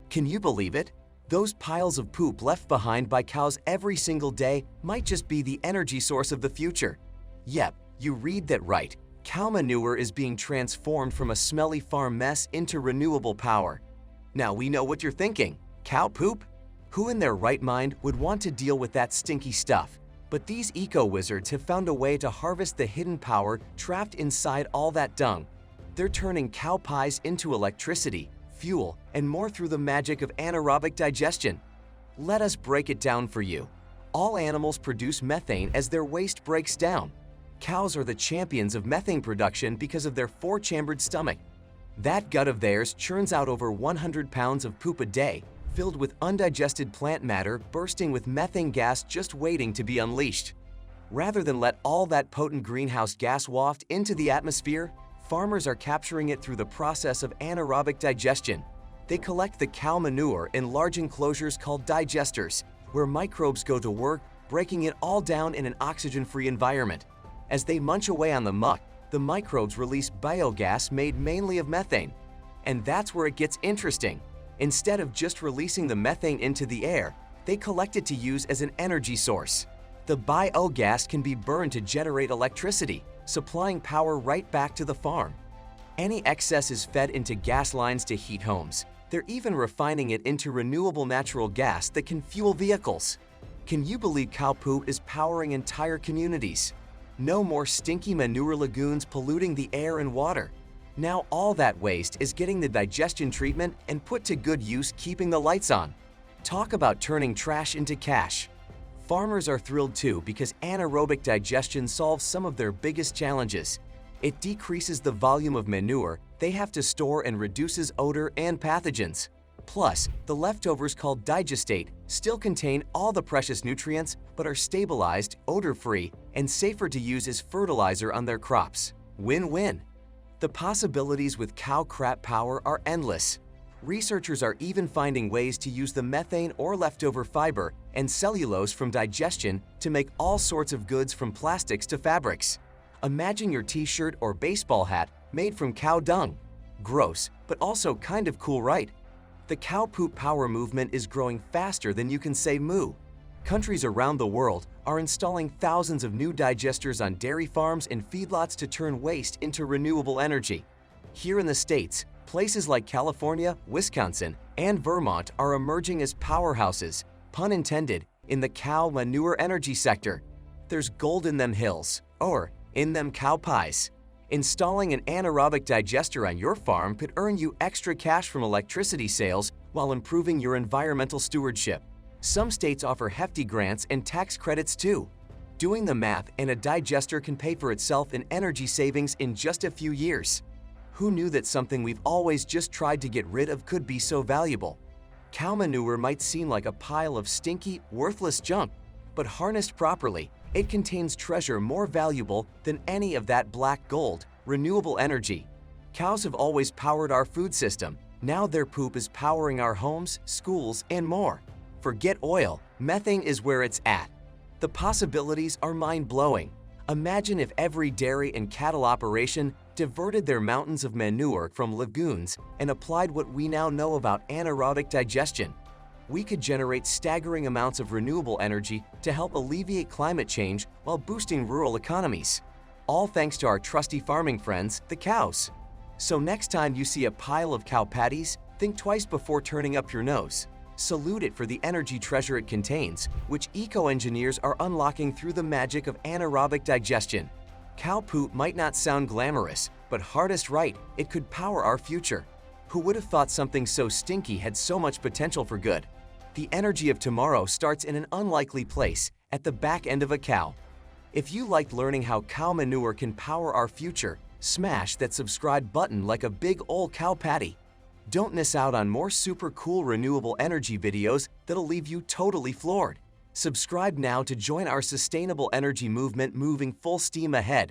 Can you believe it? Those piles of poop left behind by cows every single day might just be the energy source of the future. Yep, you read that right. Cow manure is being transformed from a smelly farm mess into renewable power. Now we know what you're thinking. Cow poop? Who in their right mind would want to deal with that stinky stuff? But these eco-wizards have found a way to harvest the hidden power trapped inside all that dung. They're turning cow pies into electricity, fuel, and more through the magic of anaerobic digestion. Let us break it down for you. All animals produce methane as their waste breaks down. Cows are the champions of methane production because of their four-chambered stomach. That gut of theirs churns out over 100 pounds of poop a day, filled with undigested plant matter bursting with methane gas just waiting to be unleashed. Rather than let all that potent greenhouse gas waft into the atmosphere, farmers are capturing it through the process of anaerobic digestion. They collect the cow manure in large enclosures called digesters, where microbes go to work, breaking it all down in an oxygen-free environment. As they munch away on the muck, the microbes release biogas made mainly of methane. And that's where it gets interesting. Instead of just releasing the methane into the air, they collect it to use as an energy source. The biogas can be burned to generate electricity, supplying power right back to the farm. Any excess is fed into gas lines to heat homes. They're even refining it into renewable natural gas that can fuel vehicles. Can you believe cow poop is powering entire communities? No more stinky manure lagoons polluting the air and water. Now all that waste is getting the digestion treatment and put to good use keeping the lights on. Talk about turning trash into cash. Farmers are thrilled too because anaerobic digestion solves some of their biggest challenges. It decreases the volume of manure they have to store and reduces odor and pathogens. Plus, the leftovers called digestate still contain all the precious nutrients but are stabilized, odor-free, and safer to use as fertilizer on their crops. Win-win. The possibilities with cow crap power are endless. Researchers are even finding ways to use the methane or leftover fiber and cellulose from digestion to make all sorts of goods from plastics to fabrics. Imagine your t-shirt or baseball hat made from cow dung. Gross, but also kind of cool, right? The cow poop power movement is growing faster than you can say moo. Countries around the world are installing thousands of new digesters on dairy farms and feedlots to turn waste into renewable energy. Here in the States, places like California, Wisconsin, and Vermont are emerging as powerhouses, pun intended, in the cow manure energy sector. There's gold in them hills, or in them cow pies. Installing an anaerobic digester on your farm could earn you extra cash from electricity sales while improving your environmental stewardship. Some states offer hefty grants and tax credits too. Doing the math, and a digester can pay for itself in energy savings in just a few years. Who knew that something we've always just tried to get rid of could be so valuable? Cow manure might seem like a pile of stinky, worthless junk, but harnessed properly, it contains treasure more valuable than any of that black gold, renewable energy. Cows have always powered our food system. Now their poop is powering our homes, schools, and more. Forget oil, methane is where it's at. The possibilities are mind-blowing. Imagine if every dairy and cattle operation diverted their mountains of manure from lagoons and applied what we now know about anaerobic digestion. We could generate staggering amounts of renewable energy to help alleviate climate change while boosting rural economies. All thanks to our trusty farming friends, the cows. So next time you see a pile of cow patties, think twice before turning up your nose. Salute it for the energy treasure it contains, which eco-engineers are unlocking through the magic of anaerobic digestion. Cow poop might not sound glamorous, but hardest right, it could power our future. Who would have thought something so stinky had so much potential for good? The energy of tomorrow starts in an unlikely place, at the back end of a cow. If you liked learning how cow manure can power our future, smash that subscribe button like a big old cow patty. Don't miss out on more super cool renewable energy videos that'll leave you totally floored. Subscribe now to join our sustainable energy movement moving full steam ahead.